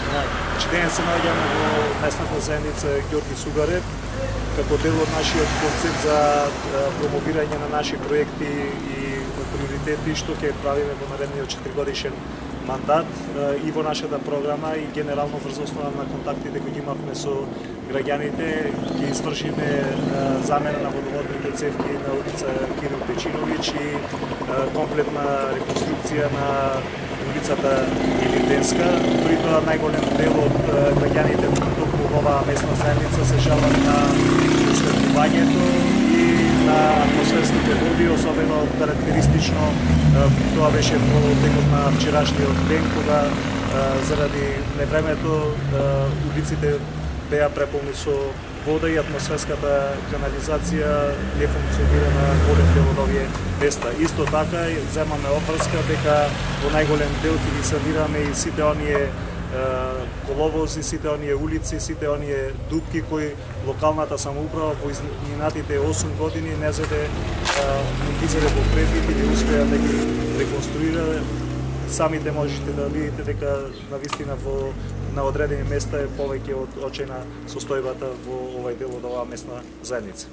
Денес се наоѓаме во местната заедница Ѓорги Сугарев, како дел од нашиот концепт за промовирање на наши проекти и приоритети што ќе правиме во наредниот 4-годишен мандат и во нашата програма и генерално врз основа на контактите кои ги имавме со граѓаните, ќе извршиме замена на водоводните цевки на улица Кирил Печиновиќ и комплетна реконструкција на улицата Илинденска. При тоа најголем дел од граѓаните токму оваа местна заедница се жалат на осветлувањето и на атмосферските води, особено карактеристично тоа беше во текот на вчерашниот ден, кога заради невремето улиците беа преполни со вода и атмосферската канализација не функционира на голем дел од овие места. Исто така земаме опрска дека во најголем дел ќе ги санираме и сите оние коловози, сите оние улици, сите оние дупки кои локалната самоуправа во изминатите 8 години не зеде ги зеде во предвид и не успеа да ги реконструира. Самите можете да видите дека навистина на одредени места е повеќе од очајна состојбата во овој дел од оваа местна заедница.